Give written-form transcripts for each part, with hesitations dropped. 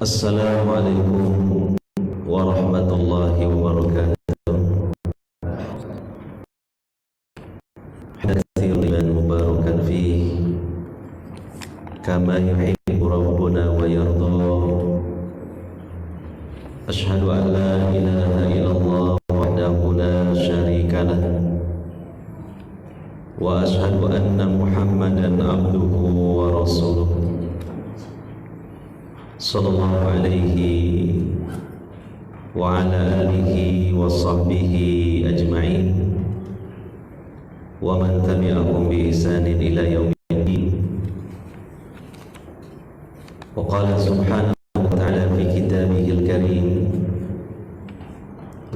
Assalamualaikum warahmatullahi wabarakatuh. Hadirin mubarakan fi kama yuhibbu rabbuna wa yarda. Asyhadu an la ilaha illallah wahdahu la syarika lah wa asyhadu anna Muhammadan abduhu wa rasuluh. Sallallahu alaihi wa ala alihi wa sahbihi ajma'in wa man tabi'ahum bi ihsanin ila yaumiddin. Wa qala subhanahu wa ta'ala fi kitabihil karim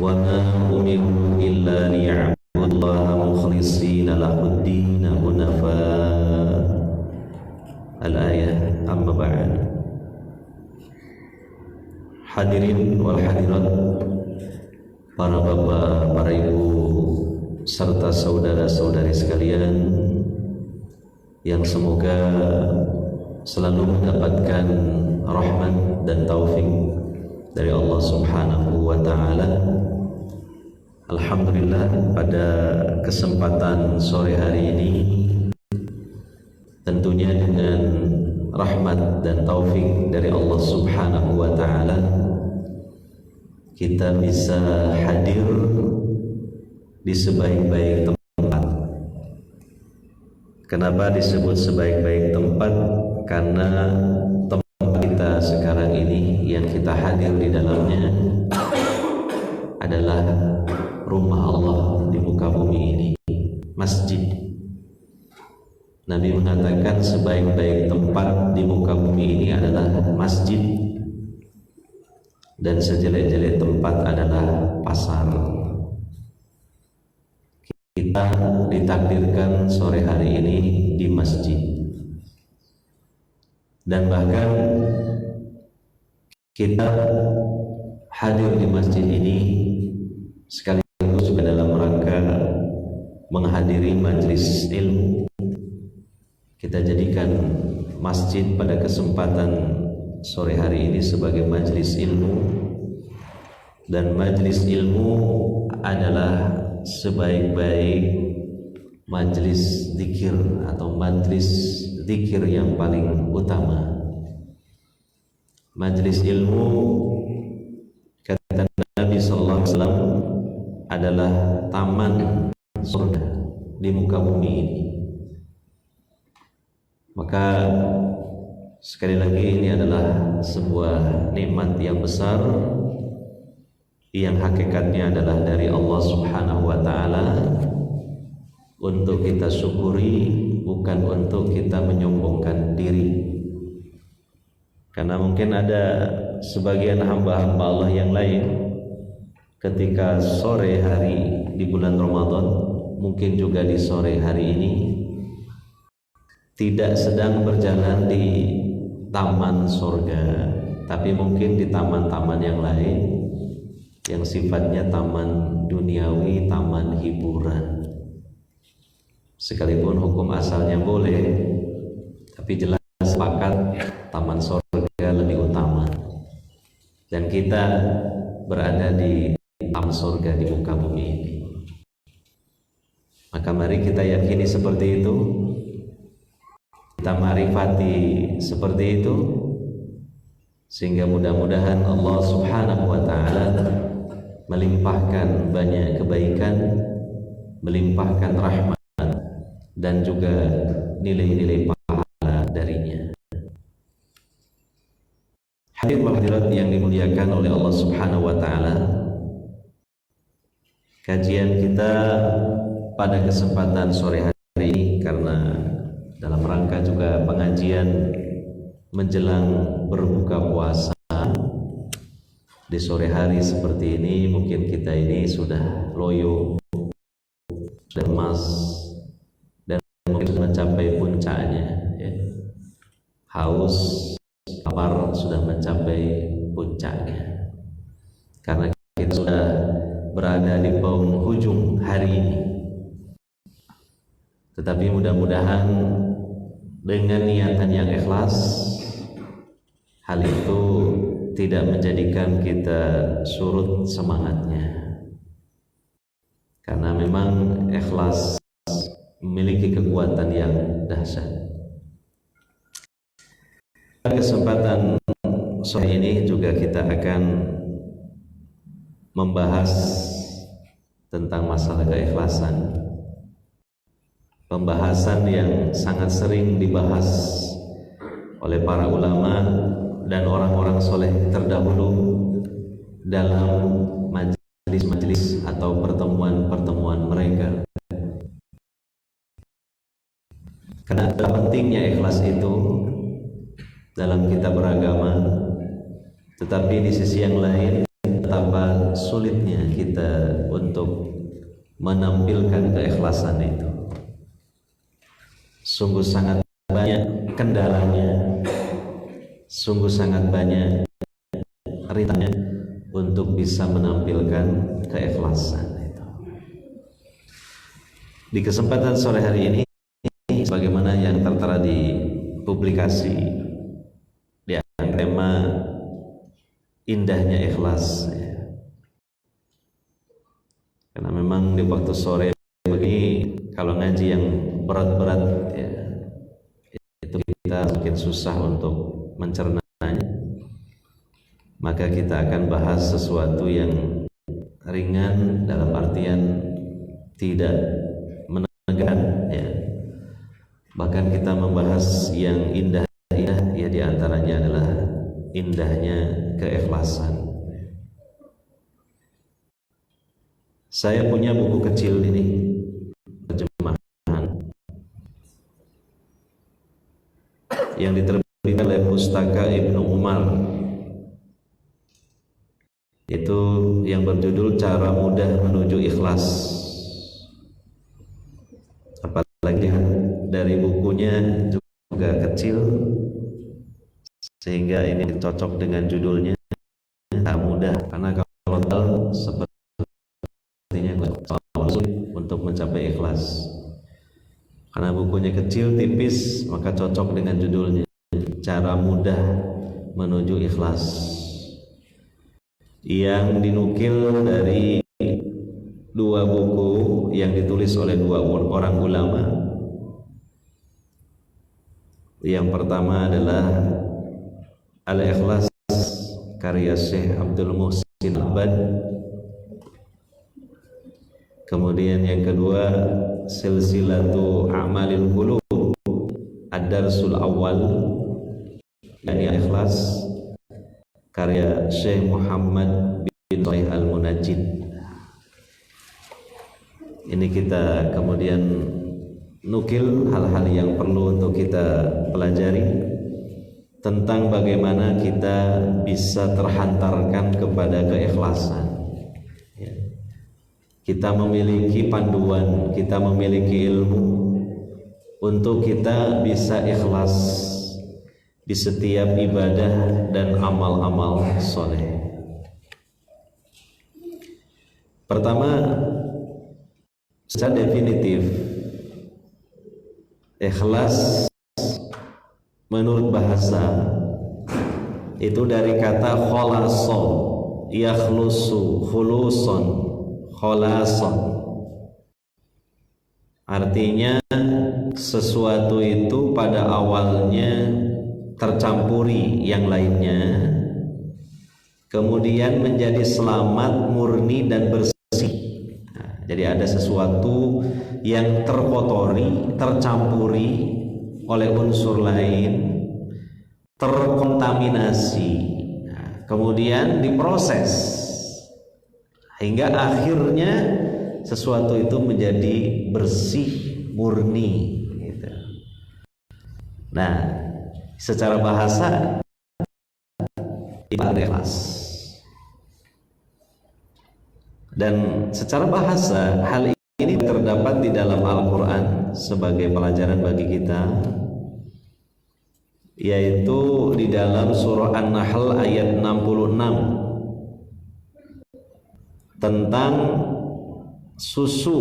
wa ma umiru illa liya'budullaha mukhlishina lahuddin hunafa. Al-ayah. Amma ba'd. Hadirin wal hadirat, para bapak, para ibu, serta saudara-saudari sekalian yang semoga selalu mendapatkan rahmat dan taufik dari Allah Subhanahu wa ta'ala. Alhamdulillah, pada kesempatan sore hari ini tentunya dengan rahmat dan taufik dari Allah Subhanahu wa ta'ala kita bisa hadir di sebaik-baik tempat. Kenapa disebut sebaik-baik tempat? Karena tempat kita sekarang ini yang kita hadir di dalamnya adalah rumah Allah di muka bumi ini, masjid. Nabi mengatakan sebaik-baik tempat di muka bumi ini adalah masjid, dan sejelek-jelek tempat adalah pasar. Kita ditakdirkan sore hari ini di masjid, dan bahkan kita hadir di masjid ini sekaligus juga dalam rangka menghadiri majelis ilmu. Kita jadikan masjid pada kesempatan sore hari ini sebagai majelis ilmu, dan majelis ilmu adalah sebaik-baik majelis zikir atau majelis zikir yang paling utama. Majelis ilmu, kata Nabi sallallahu alaihi wasallam, adalah taman surga di muka bumi ini. Maka sekali lagi ini adalah sebuah nikmat yang besar yang hakikatnya adalah dari Allah Subhanahu wa ta'ala, untuk kita syukuri, bukan untuk kita menyombongkan diri. Karena mungkin ada sebagian hamba-hamba Allah yang lain ketika sore hari di bulan Ramadan, mungkin juga di sore hari ini, tidak sedang berjalan di taman surga, tapi mungkin di taman-taman yang lain yang sifatnya taman duniawi, taman hiburan. Sekalipun hukum asalnya boleh, tapi jelas sepakat taman surga lebih utama, dan kita berada di taman surga di muka bumi ini. Maka mari kita yakini seperti itu, kita marifati seperti itu, sehingga mudah-mudahan Allah Subhanahu wa ta'ala melimpahkan banyak kebaikan, melimpahkan rahmat, dan juga nilai-nilai pahala darinya. Hadirin wal hadirat yang dimuliakan oleh Allah Subhanahu wa ta'ala, kajian kita pada kesempatan sore hari ini, karena dalam rangka juga pengajian menjelang berbuka puasa di sore hari seperti ini, mungkin kita ini sudah loyo, sudah emas, dan mungkin sudah mencapai puncaknya, ya. Haus, lapar sudah mencapai puncaknya, karena kita sudah berada di penghujung hari ini. Tetapi mudah-mudahan dengan niatan yang ikhlas, hal itu tidak menjadikan kita surut semangatnya, karena memang ikhlas memiliki kekuatan yang dahsyat. Pada kesempatan sore ini juga kita akan membahas tentang masalah keikhlasan, pembahasan yang sangat sering dibahas oleh para ulama dan orang-orang soleh terdahulu dalam majelis-majelis atau pertemuan-pertemuan mereka. Karena pentingnya ikhlas itu dalam kita beragama, tetapi di sisi yang lain betapa sulitnya kita untuk menampilkan keikhlasan itu. Sungguh sangat banyak kendalanya, sungguh sangat banyak rintangannya untuk bisa menampilkan keikhlasan itu. Di kesempatan sore hari ini, sebagaimana yang tertera di publikasi, di tema indahnya ikhlas, ya. Karena memang di waktu sore begini, kalau ngaji yang berat-berat, ya, itu kita mungkin susah untuk mencernanya. Maka kita akan bahas sesuatu yang ringan dalam artian tidak menegangkan, ya. Bahkan kita membahas yang indah-indah, ya, diantaranya adalah indahnya keikhlasan. Saya punya buku kecil ini, terjemahan yang diterbitkan oleh Pustaka Ibnu Umar, itu yang berjudul Cara Mudah Menuju Ikhlas. Apalagi dari bukunya juga kecil, sehingga ini cocok dengan judulnya, tak mudah. Karena kalau tahu sepertinya sulit untuk mencapai ikhlas. Karena bukunya kecil, tipis, maka cocok dengan judulnya, Cara Mudah Menuju Ikhlas, yang dinukil dari dua buku yang ditulis oleh dua orang ulama. Yang pertama adalah Al-Ikhlas karya Syekh Abdul Muhsin Abbad. Kemudian yang kedua Silsilatu A'malil Qulub Ad-Darsul Awal, yakni Al-Ikhlas karya Syekh Muhammad bin Shalih Al-Munajjid. Ini kita kemudian nukil hal-hal yang perlu untuk kita pelajari tentang bagaimana kita bisa terhantarkan kepada keikhlasan. Kita memiliki panduan, kita memiliki ilmu untuk kita bisa ikhlas di setiap ibadah dan amal-amal soleh. Pertama, secara definitif, ikhlas menurut bahasa itu dari kata khalaso, yakhlusu, khuluson, khalason. Artinya sesuatu itu pada awalnya tercampuri yang lainnya, kemudian menjadi selamat, murni dan bersih. Nah, jadi ada sesuatu yang terkotori, tercampuri oleh unsur lain, terkontaminasi, nah, kemudian diproses hingga akhirnya sesuatu itu menjadi bersih, murni, gitu. Nah, secara bahasa ikhlas, dan secara bahasa hal ini terdapat di dalam Al-Quran sebagai pelajaran bagi kita, yaitu di dalam surah An-Nahl ayat 66 tentang susu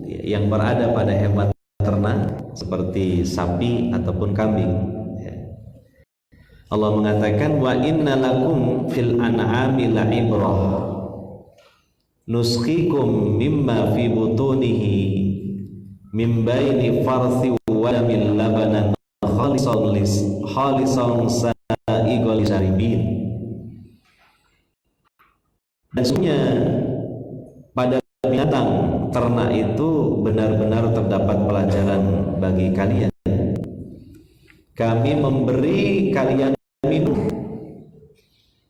yang berada pada hewan ternak seperti sapi ataupun kambing. Allah mengatakan wa inna lakum fil an'ami la'ibrah nusqikum mimma fi butunihi min baini farthi wa min labanan khalisan sa'iqal lisharibin. Dan sesungguhnya pada binatang ternak itu benar-benar terdapat pelajaran bagi kalian. Kami memberi kalian minum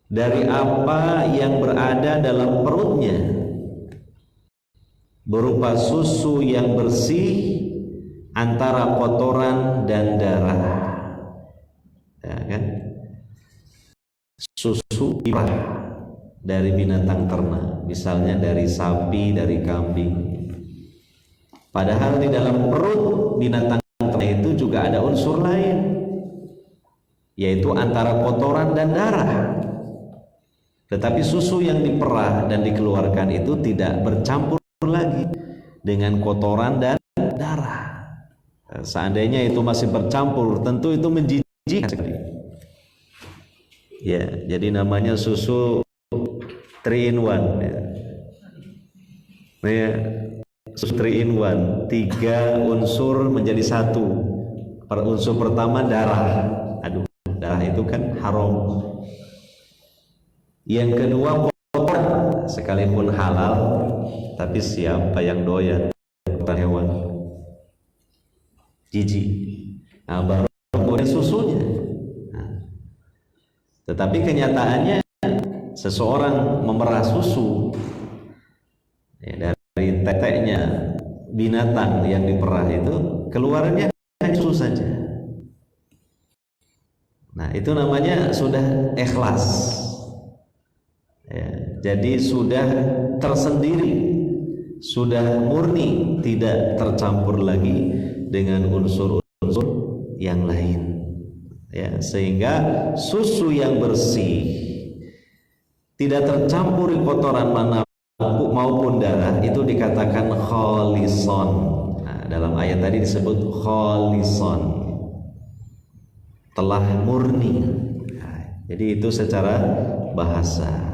dari apa yang berada dalam perutnya berupa susu yang bersih antara kotoran dan darah, ya kan? Susu ibadah dari binatang ternak, misalnya dari sapi, dari kambing. Padahal di dalam perut binatang ternak itu juga ada unsur lain, yaitu antara kotoran dan darah. Tetapi susu yang diperah dan dikeluarkan itu tidak bercampur lagi dengan kotoran dan darah. Seandainya itu masih bercampur, tentu itu menjijikkan sekali. Ya, jadi namanya susu 3 in 1 ya. Ya, susu 3 in 1, 3 unsur menjadi satu. Unsur pertama darah. Aduh, darah itu kan haram. Yang kedua kotoran, sekalipun halal, tapi siapa yang doyan kotoran hewan? Jijik. Nah, baru kemudian susunya. Nah, tetapi kenyataannya seseorang memerah susu ya, dari teteknya binatang yang diperah itu keluarnya susu saja. Nah, itu namanya sudah ikhlas. Ya, jadi sudah tersendiri, sudah murni, tidak tercampur lagi dengan unsur-unsur yang lain. Ya, sehingga susu yang bersih, tidak tercampur kotoran mana maupun darah, itu dikatakan khalison. Nah, dalam ayat tadi disebut khalison, telah murni. Nah, jadi itu secara bahasa.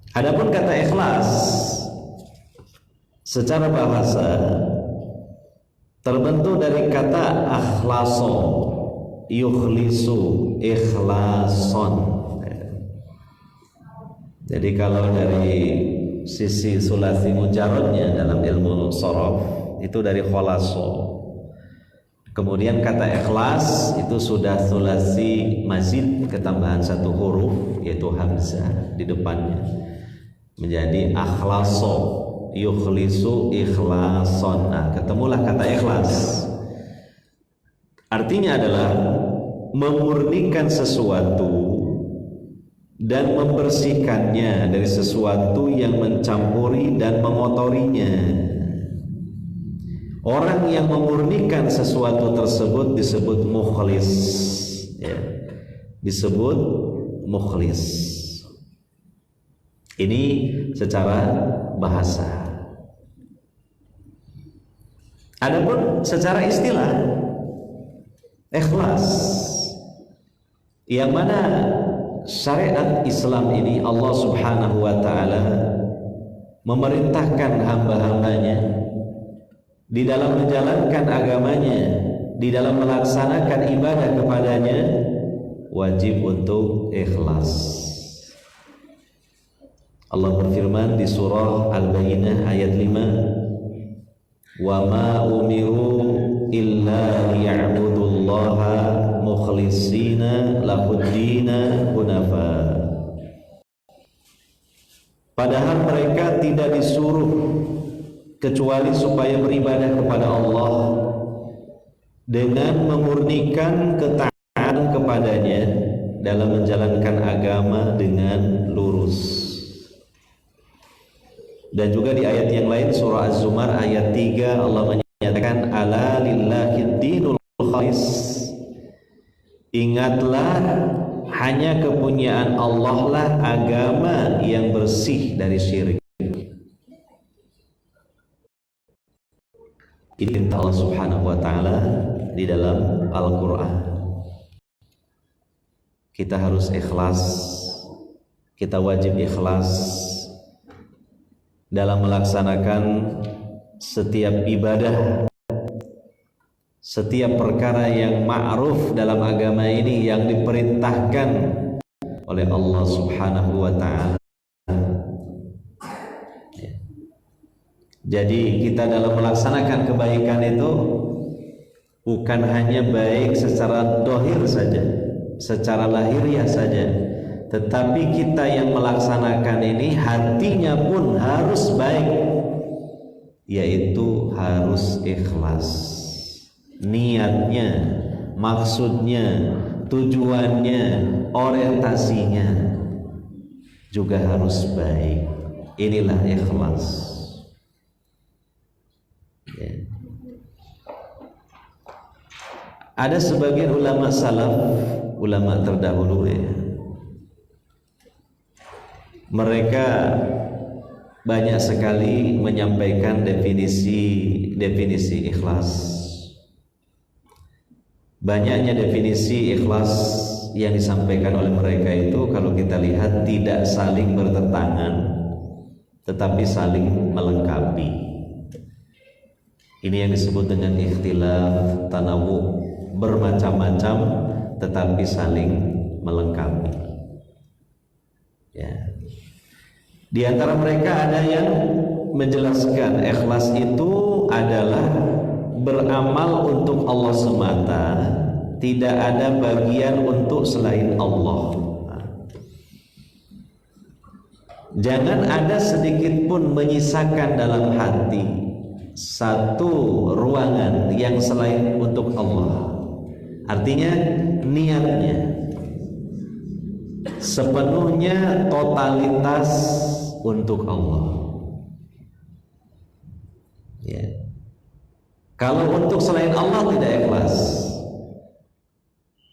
Adapun kata ikhlas secara bahasa terbentuk dari kata akhlaso, yukhlisu, ikhlason. Jadi kalau dari sisi sulasi mujarradnya dalam ilmu sorof itu dari kholaso. Kemudian kata ikhlas itu sudah sulasi mazid, ketambahan satu huruf yaitu hamzah di depannya, menjadi akhlaso, yukhlisu, ikhlason. Nah, ketemulah kata ikhlas. Artinya adalah memurnikan sesuatu dan membersihkannya dari sesuatu yang mencampuri dan mengotorinya. Orang yang memurnikan sesuatu tersebut disebut mukhlis, ya, disebut mukhlis. Ini secara bahasa. Adapun secara istilah, ikhlas, yang mana syariat Islam ini Allah Subhanahu wa ta'ala memerintahkan hamba-hambanya di dalam menjalankan agamanya, di dalam melaksanakan ibadah kepadanya, wajib untuk ikhlas. Allah berfirman di surah Al-Bayyinah ayat 5, wa ma umiru illa liya'budullaha mukhlishina lahuddina hunafa. Padahal mereka tidak disuruh kecuali supaya beribadah kepada Allah dengan memurnikan ketaatan kepadanya dalam menjalankan agama dengan lurus. Dan juga di ayat yang lain surah Az-Zumar ayat 3 Allah menyatakan ala lillahi dinul khalis. Ingatlah, hanya kepunyaan Allah lah agama yang bersih dari syirik. Ini Allah Subhanahu wa ta'ala di dalam Al-Quran. Kita harus ikhlas, kita wajib ikhlas dalam melaksanakan setiap ibadah, setiap perkara yang ma'ruf dalam agama ini yang diperintahkan oleh Allah Subhanahu wa ta'ala. Jadi kita dalam melaksanakan kebaikan itu bukan hanya baik secara dohir saja, secara lahiriah saja, tetapi kita yang melaksanakan ini hatinya pun harus baik, yaitu harus ikhlas. Niatnya, maksudnya, tujuannya, orientasinya juga harus baik. Inilah ikhlas. Ya. Ada sebagian ulama salaf, ulama terdahulu ya, mereka banyak sekali menyampaikan definisi ikhlas. Banyaknya definisi ikhlas yang disampaikan oleh mereka itu kalau kita lihat tidak saling bertentangan, tetapi saling melengkapi. Ini yang disebut dengan ikhtilaf tanawu, bermacam-macam tetapi saling melengkapi. Ya. Di antara mereka ada yang menjelaskan ikhlas itu adalah beramal untuk Allah semata, tidak ada bagian untuk selain Allah. Jangan ada sedikit pun menyisakan dalam hati satu ruangan yang selain untuk Allah. Artinya niatnya sepenuhnya totalitas untuk Allah. Ya. Kalau untuk selain Allah tidak ikhlas.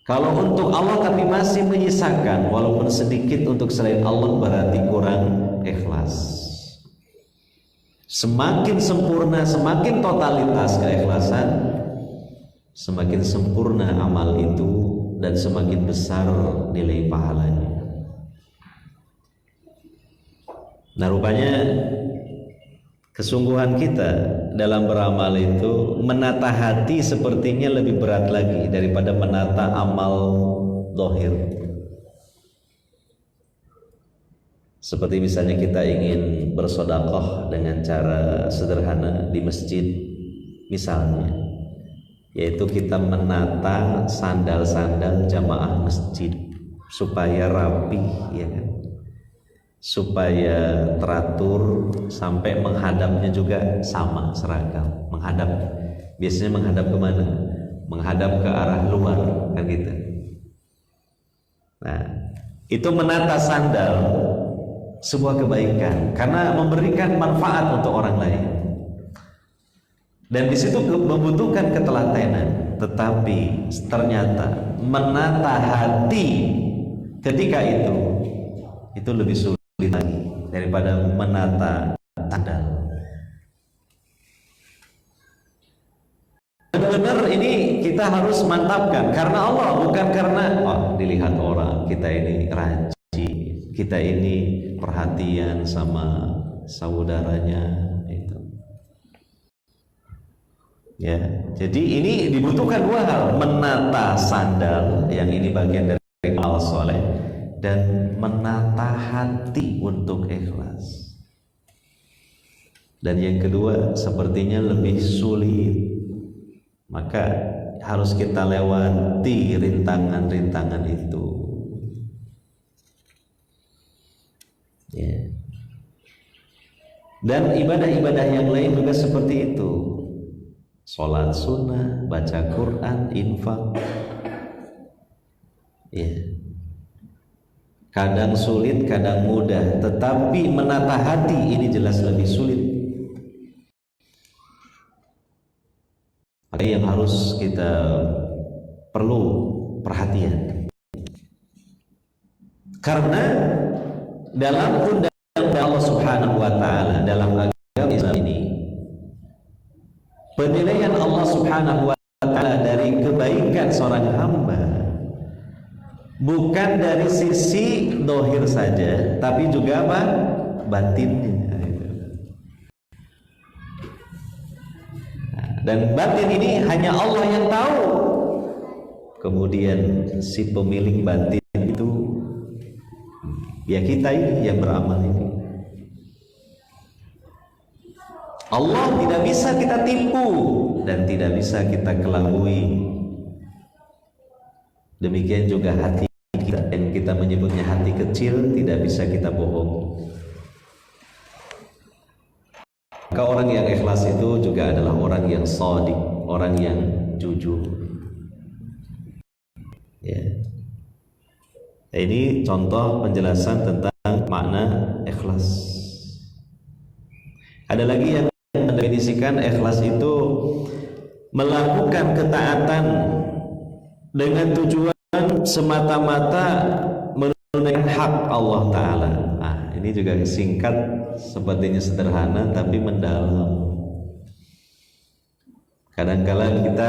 Kalau untuk Allah tapi masih menyisakan walaupun sedikit untuk selain Allah, berarti kurang ikhlas. Semakin sempurna, semakin totalitas keikhlasan, semakin sempurna amal itu dan semakin besar nilai pahalanya. Nah, rupanya kesungguhan kita dalam beramal itu, menata hati sepertinya lebih berat lagi daripada menata amal zahir. Seperti misalnya kita ingin bersedekah dengan cara sederhana di masjid misalnya, yaitu kita menata sandal-sandal jamaah masjid supaya rapi, ya kan? Supaya teratur, sampai menghadapnya juga sama, seragam. Menghadap, biasanya menghadap kemana? Menghadap ke arah luar, kan gitu. Nah, itu menata sandal sebuah kebaikan karena memberikan manfaat untuk orang lain, dan di situ membutuhkan ketelatenan. Tetapi ternyata menata hati ketika itu lebih sulit lagi daripada menata sandal. Benar-benar ini kita harus mantapkan karena Allah, bukan karena dilihat orang kita ini rajin, kita ini perhatian sama saudaranya itu. Ya, jadi ini dibutuhkan dua hal: menata sandal, yang ini bagian dari amal soleh, dan menata hati untuk ikhlas. Dan yang kedua sepertinya lebih sulit, maka harus kita lewati rintangan-rintangan itu. Ya. Dan ibadah-ibadah yang lain juga seperti itu. Sholat sunnah, baca Quran, infak. Ya. Kadang sulit, kadang mudah, tetapi menata hati ini jelas lebih sulit. Maka yang harus kita perlu perhatian. Karena dalam undang-undang Allah Subhanahu wa ta'ala, dalam agama Islam ini, penilaian Allah Subhanahu wa ta'ala dari Bukan dari sisi dohir saja, tapi juga apa? Batinnya. Dan batin ini hanya Allah yang tahu. Kemudian si pemilik batin itu ya kita ini yang beramal ini. Allah tidak bisa kita tipu dan tidak bisa kita kelabui. Demikian juga hati kita, yang kita menyebutnya hati kecil, tidak bisa kita bohongi. Maka orang yang ikhlas itu juga adalah orang yang shadiq, orang yang jujur. Ya. Ini contoh penjelasan tentang makna ikhlas. Ada lagi yang mendefinisikan ikhlas itu melakukan ketaatan dengan tujuan semata-mata menunaikan hak Allah Ta'ala. Nah, ini juga singkat, sepertinya sederhana tapi mendalam. Kadang-kala kita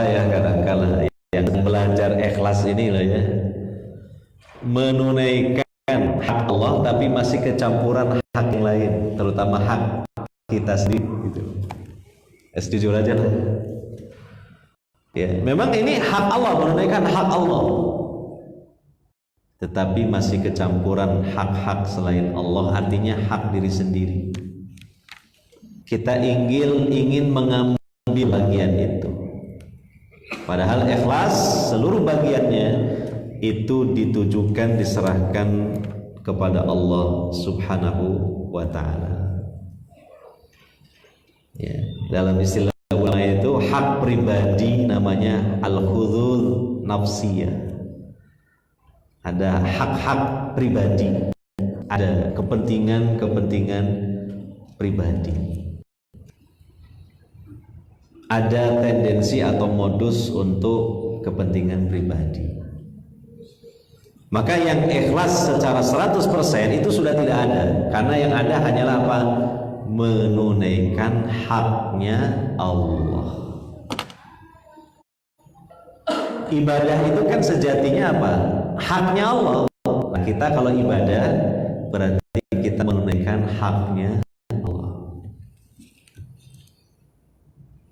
yang belajar ikhlas ini loh ya, menunaikan hak Allah tapi masih kecampuran hak yang lain, terutama hak kita sendiri gitu. Jujur aja lah. Ya, memang ini hak Allah, menunaikan hak Allah, tetapi masih kecampuran hak-hak selain Allah, artinya hak diri sendiri. Kita ingin mengambil bagian itu, padahal ikhlas seluruh bagiannya itu ditujukan, diserahkan kepada Allah Subhanahu wa Ta'ala. Ya, dalam istilah ulama itu hak pribadi namanya al-hudud nafsiyah. Ada hak-hak pribadi, ada kepentingan pribadi, ada tendensi atau modus untuk kepentingan pribadi. Maka yang ikhlas secara 100% itu sudah tidak ada, karena yang ada hanyalah apa? Menunaikan haknya Allah. Ibadah itu kan sejatinya apa? Haknya Allah. Nah, kita kalau ibadah berarti kita menunaikan haknya Allah.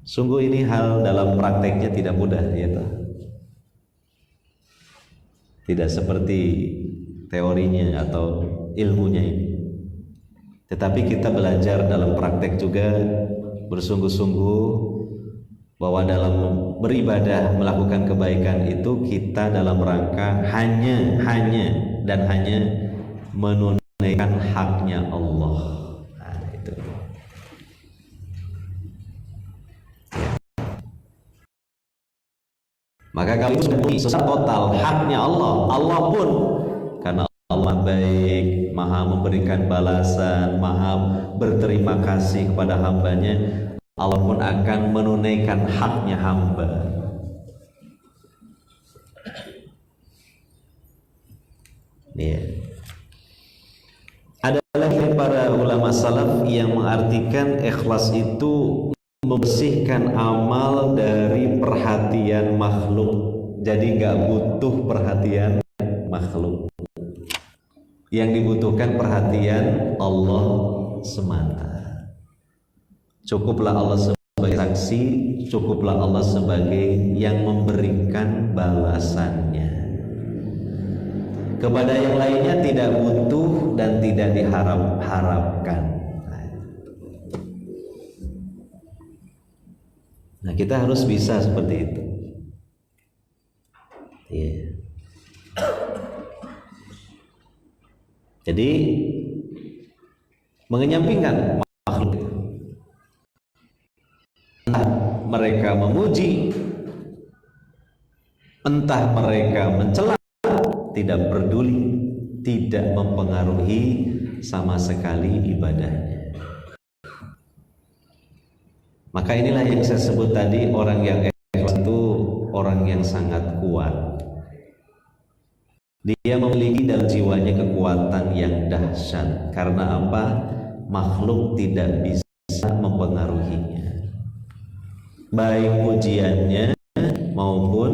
Sungguh ini hal dalam prakteknya tidak mudah, ya toh. Tidak seperti teorinya atau ilmunya ini. Tetapi kita belajar dalam praktek juga bersungguh-sungguh bahwa dalam beribadah, melakukan kebaikan itu kita dalam rangka hanya menunaikan haknya Allah. Nah, itu. Ya. Maka kalau itu secara total haknya Allah, Allah pun karena Allah baik, maha memberikan balasan, maha berterima kasih kepada hambanya, Allah pun akan menunaikan haknya hamba. Ya. Ada lagi para ulama salaf yang mengartikan ikhlas itu membersihkan amal dari perhatian makhluk. Jadi nggak butuh perhatian makhluk. Yang dibutuhkan perhatian Allah semata. Cukuplah Allah sebagai saksi, cukuplah Allah sebagai yang memberikan balasannya. Kepada yang lainnya tidak butuh dan tidak diharapkan. Nah, kita harus bisa seperti itu. Yeah. Jadi mengenyampingkan makhluk itu. Entah mereka memuji, entah mereka mencela, tidak peduli, tidak mempengaruhi sama sekali ibadahnya. Maka inilah yang saya sebut tadi, orang yang ikhlas itu orang yang sangat kuat. Dia memiliki dalam jiwanya kekuatan yang dahsyat. Karena apa? Makhluk tidak bisa mempengaruhinya, baik pujiannya maupun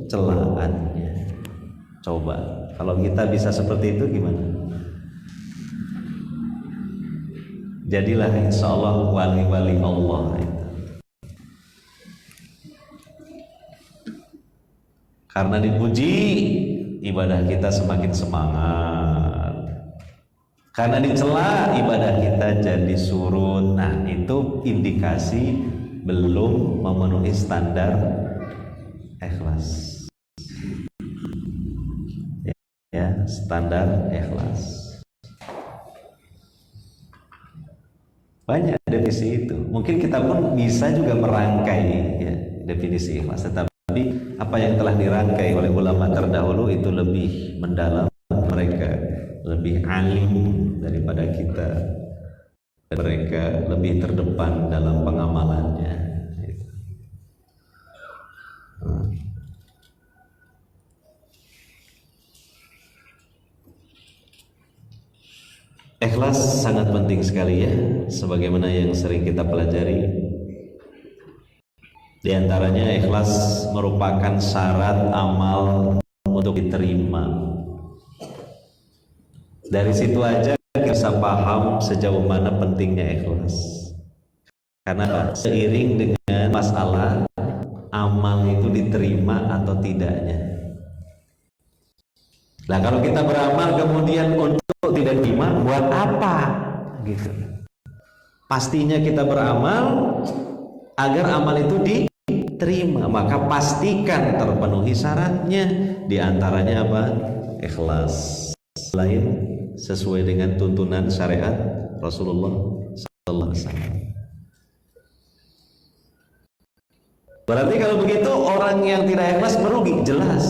celaannya. Coba kalau kita bisa seperti itu gimana? Jadilah insya Allah wali-wali Allah itu. Karena dipuji, ibadah kita semakin semangat. Karena dicela, ibadah kita jadi surut. Nah, itu indikasi belum memenuhi standar ikhlas. Ya, standar ikhlas. Banyak definisi itu. Mungkin kita pun bisa juga merangkai ya, definisi ikhlas. Tetapi apa yang telah dirangkai oleh ulama terdahulu itu lebih mendalam, mereka lebih alim daripada kita. Mereka lebih terdepan dalam pengamalannya. Ikhlas sangat penting sekali ya, sebagaimana yang sering kita pelajari. Di antaranya ikhlas merupakan syarat amal untuk diterima. Dari situ aja kita bisa paham sejauh mana pentingnya ikhlas. Karena seiring dengan masalah amal itu diterima atau tidaknya. Nah, kalau kita beramal kemudian untuk tidak diterima, buat apa? Gitu. Pastinya kita beramal agar amal itu diterima, maka pastikan terpenuhi syaratnya. Di antaranya apa? Ikhlas. Lain sesuai dengan tuntunan syariat Rasulullah sallallahu alaihi wasallam. Berarti kalau begitu orang yang tidak ikhlas merugi, jelas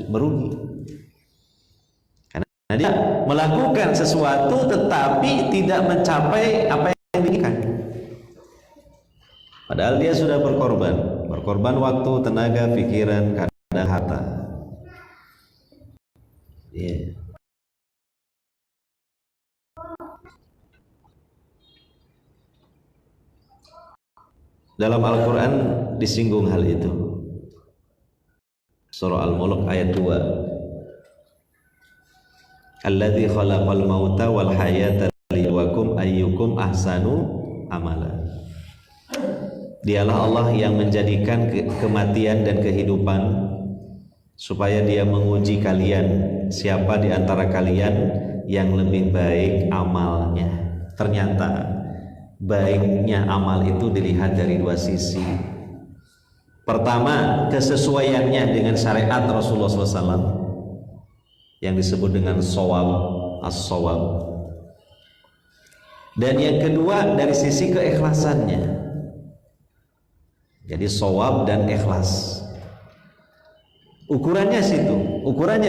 merugi. Karena dia melakukan sesuatu tetapi tidak mencapai apa yang diinginkan. Padahal dia sudah berkorban waktu, tenaga, pikiran, kadang harta. Yeah. Dalam Al-Quran disinggung hal itu. Surah Al-Mulk ayat 2. Alladzi khalaqal mauta wal hayata liyabluwakum ayyukum ahsanu amala. Dialah Allah yang menjadikan kematian dan kehidupan supaya dia menguji kalian, siapa di antara kalian yang lebih baik amalnya. Ternyata baiknya amal itu dilihat dari dua sisi. Pertama, kesesuaiannya dengan syariat Rasulullah SAW yang disebut dengan shawab, as-shawab. Dan yang kedua dari sisi keikhlasannya. Jadi shawab dan ikhlas. Ukurannya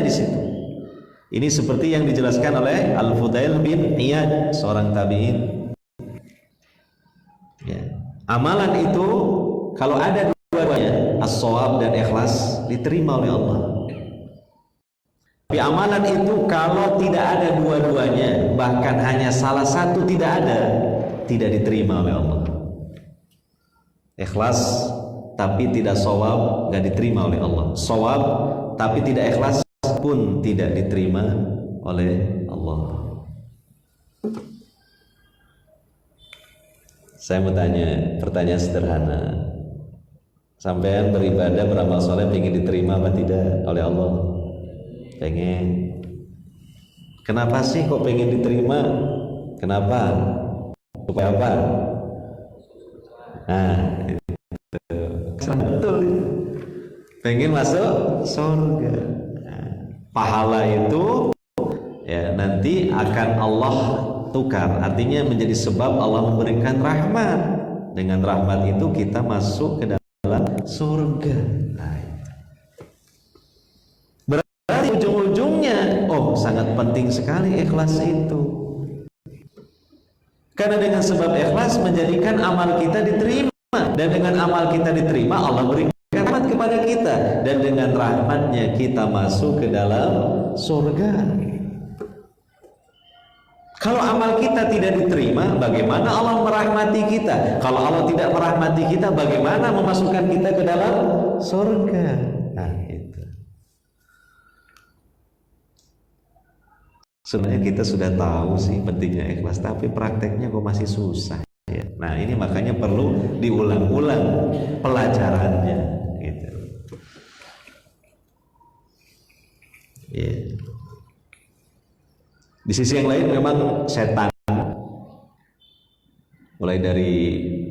di situ. Ini seperti yang dijelaskan oleh Al-Fudail bin Iyad, seorang tabi'in. Ya. Amalan itu kalau ada dua-duanya, as-shawab dan ikhlas, diterima oleh Allah. Tapi amalan itu kalau tidak ada dua-duanya, bahkan hanya salah satu tidak ada, tidak diterima oleh Allah. Ikhlas tapi tidak shawab, nggak diterima oleh Allah. Shawab tapi tidak ikhlas pun tidak diterima oleh Allah. Saya mau tanya pertanyaan sederhana. Sampean beribadah, beramal soleh, ingin diterima apa tidak oleh Allah? Pengen. Kenapa sih kok pengen diterima? Kenapa? Supaya apa? Nah, betul. Pengen masuk surga. Nah, pahala itu ya nanti akan Allah tukar, artinya menjadi sebab Allah memberikan rahmat. Dengan rahmat itu kita masuk ke dalam surga. Nah, berarti ujung-ujungnya sangat penting sekali ikhlas itu. Karena dengan sebab ikhlas menjadikan amal kita diterima, dan dengan amal kita diterima Allah berikan rahmat kepada kita, dan dengan rahmatnya kita masuk ke dalam surga. Kalau amal kita tidak diterima, bagaimana Allah merahmati kita? Kalau Allah tidak merahmati kita, bagaimana memasukkan kita ke dalam surga? Nah, itu. Sebenarnya kita sudah tahu sih pentingnya ikhlas, tapi prakteknya kok masih susah ya. Nah ini makanya perlu diulang-ulang pelajarannya gitu. Ya. Di sisi yang lain memang setan mulai dari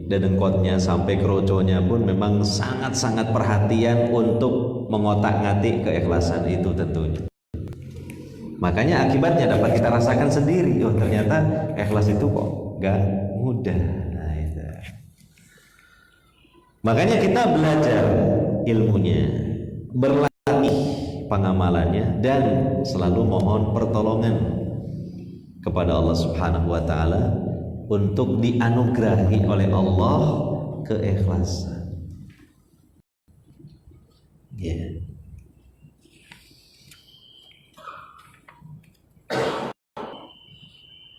dedengkotnya sampai keroconya pun memang sangat-sangat perhatian untuk mengotak-ngatik keikhlasan itu tentunya. Makanya akibatnya dapat kita rasakan sendiri. Oh ternyata ikhlas itu kok gak mudah. Nah, itu. Makanya kita belajar ilmunya, berlatih pengamalannya, dan selalu mohon pertolongan kepada Allah Subhanahu wa Ta'ala untuk dianugerahi oleh Allah keikhlasan. Ya.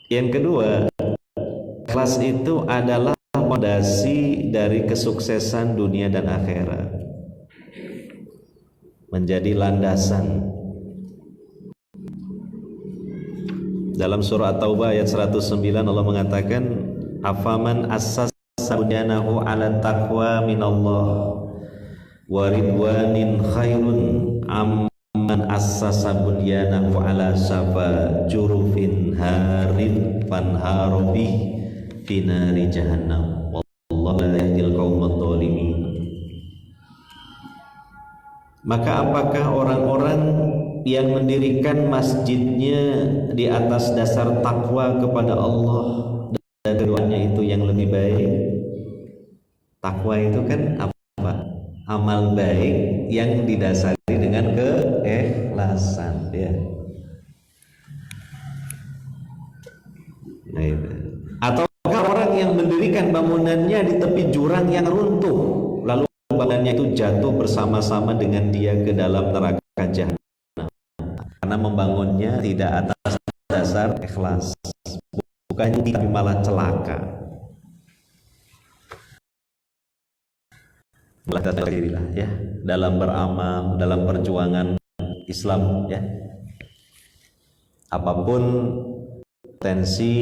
Yang kedua, ikhlas itu adalah fondasi dari kesuksesan dunia dan akhirat. Menjadi landasan. Dalam surah At-Taubah ayat 109 Allah mengatakan, afaman assasa bunyanahu 'ala taqwa minallah wa ridwanin khairun amman assasa bunyanahu 'ala safa jurufin harin fanharobi fi nari jahannam wallahu la yahdil qaumadh dhalimin. Maka apakah orang-orang yang mendirikan masjidnya di atas dasar takwa kepada Allah dan keduanya itu yang lebih baik? Takwa itu kan apa? Amal baik yang didasari dengan keikhlasan, ya. Nah, itu. Ataukah orang yang mendirikan bangunannya di tepi jurang yang runtuh, lalu bangunannya itu jatuh bersama-sama dengan dia ke dalam neraka jahanam karena membangunnya tidak atas dasar ikhlas, bukan tapi malah celaka. Dirilah ya dalam beramal, dalam perjuangan Islam ya. Apapun potensi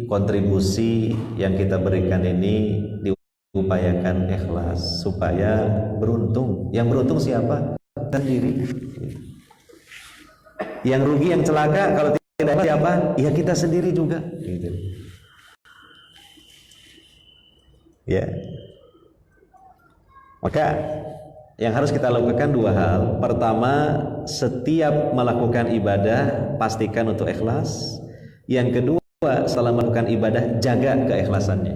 kontribusi yang kita berikan ini diupayakan ikhlas supaya beruntung. Yang beruntung siapa? Sendiri. Yang rugi, yang celaka kalau tidak siapa? Ya kita sendiri juga. Gitu. Ya. Maka yang harus kita lakukan dua hal. Pertama, setiap melakukan ibadah pastikan untuk ikhlas. Yang kedua, setelah melakukan ibadah jaga keikhlasannya.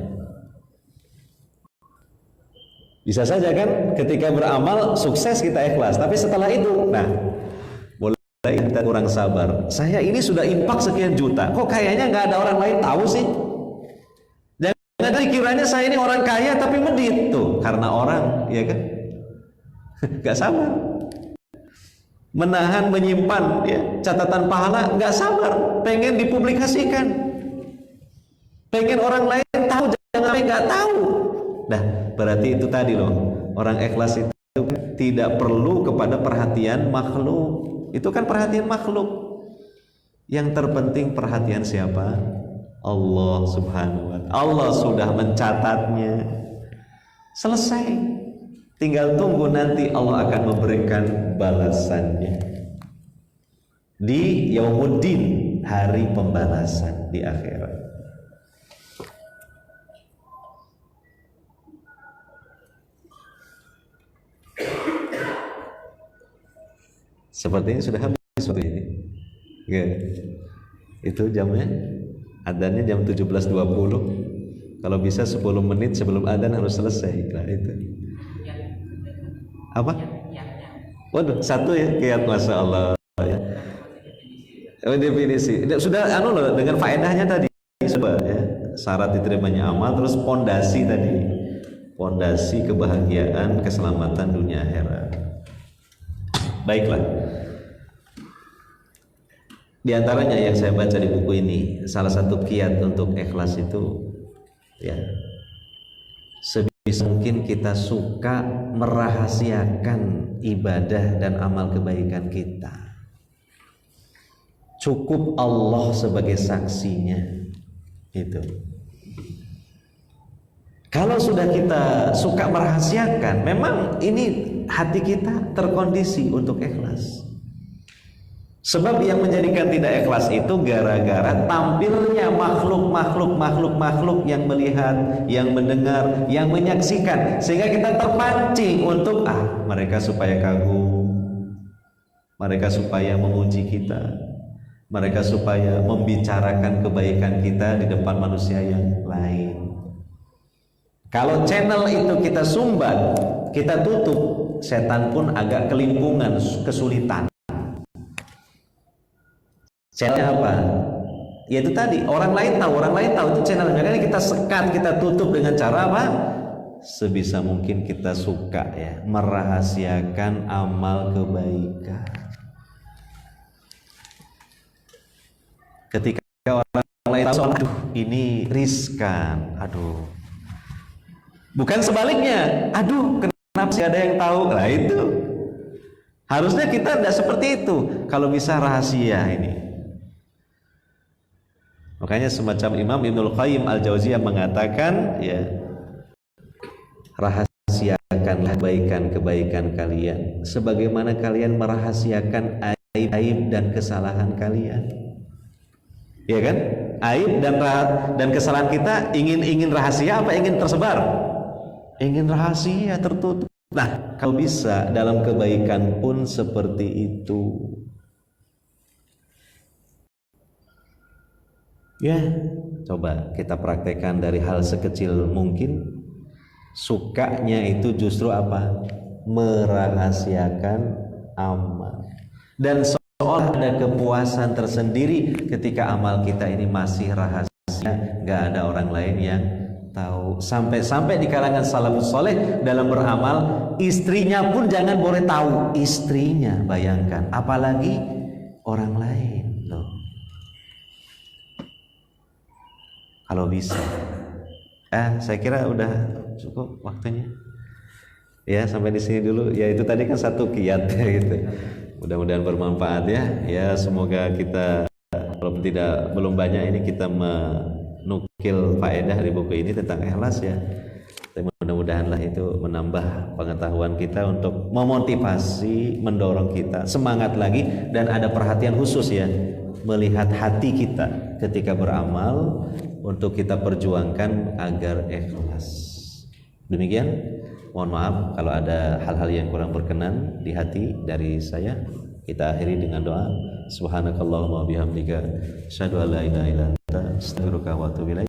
Bisa saja kan ketika beramal sukses kita ikhlas, tapi setelah itu, nah mulai kita kurang sabar. Saya ini sudah infak sekian juta, kok kayaknya nggak ada orang lain tahu sih? Jangan dikiranya saya ini orang kaya tapi medit tuh, karena orang, ya kan? Nggak sabar. Menahan, menyimpan ya, catatan pahala, nggak sabar, pengen dipublikasikan, pengen orang lain tahu, jangan sampai nggak tahu. Nah, berarti itu tadi loh, orang ikhlas itu tidak perlu kepada perhatian makhluk. Itu kan perhatian makhluk. Yang terpenting perhatian siapa? Allah Subhanahu wa Ta'ala. Allah sudah mencatatnya. Selesai. Tinggal tunggu nanti Allah akan memberikan balasannya di Yaumuddin, hari pembalasan di akhirat. Sepertinya sudah habis waktu ini. Ya. Itu jamnya, adzannya jam 17.20. Kalau bisa 10 menit sebelum adzan harus selesai. Nah, itu. Apa? Waduh, satu ya, kiat, masya Allah ya. Oh, definisi. Sudah loh, dengan faedahnya tadi coba ya. Syarat diterimanya amal, terus pondasi tadi. Pondasi kebahagiaan, keselamatan dunia akhirat. Baiklah. Di antaranya yang saya baca di buku ini, salah satu kiat untuk ikhlas itu ya, sebisa mungkin kita suka merahasiakan ibadah dan amal kebaikan kita. cukup Allah sebagai saksinya. Itu. Kalau sudah kita suka merahasiakan, memang ini hati kita terkondisi untuk ikhlas. Sebab yang menjadikan tidak ikhlas itu gara-gara tampilnya makhluk yang melihat, yang mendengar, yang menyaksikan, sehingga kita terpancing untuk mereka supaya kagum, mereka supaya memuji kita, mereka supaya membicarakan kebaikan kita di depan manusia yang lain. Kalau channel itu kita sumbat, kita tutup, setan pun agak kelimpungan, kesulitan. Channelnya apa? Ya itu tadi, orang lain tahu itu channelnya. Makanya kita sekat, kita tutup dengan cara apa? Sebisa mungkin kita suka ya, merahasiakan amal kebaikan. Ketika orang lain tahu, aduh ini riskan, aduh. Bukan sebaliknya, aduh kenapa sih ada yang tahu? Nah itu harusnya kita tidak seperti itu. Kalau bisa rahasia ini. Makanya semacam Imam Ibnul Qayyim Al-Jauziyah mengatakan, ya, rahasiakanlah kebaikan kalian sebagaimana kalian merahasiakan aib dan kesalahan kalian. Ya kan? Aib dan kesalahan kita ingin rahasia apa ingin tersebar? Ingin rahasia, tertutup. Nah, kalau bisa dalam kebaikan pun seperti itu. Ya, coba kita praktekkan dari hal sekecil mungkin. Sukanya itu justru apa? Merahasiakan amal. Dan seolah ada kepuasan tersendiri ketika amal kita ini masih rahasia, gak ada orang lain yang tahu. Sampai di kalangan salafus soleh dalam beramal, istrinya pun jangan boleh tahu. Istrinya, bayangkan, apalagi orang lain loh. Kalau bisa. Saya kira udah cukup waktunya. Ya, sampai di sini dulu. Ya itu tadi kan satu kiat gitu. Mudah-mudahan bermanfaat ya. Ya semoga kita belum banyak ini kita menukil faedah dari buku ini tentang ikhlas ya. Mudah-mudahanlah itu menambah pengetahuan kita untuk memotivasi, mendorong kita semangat lagi dan ada perhatian khusus ya melihat hati kita ketika beramal untuk kita perjuangkan agar ikhlas. Demikian, mohon maaf kalau ada hal-hal yang kurang berkenan di hati dari saya. Kita akhiri dengan doa. Subhanakallahumma bihamdika asyhadu an la ilaha illa anta astaghfiruka wa atubu ilaik.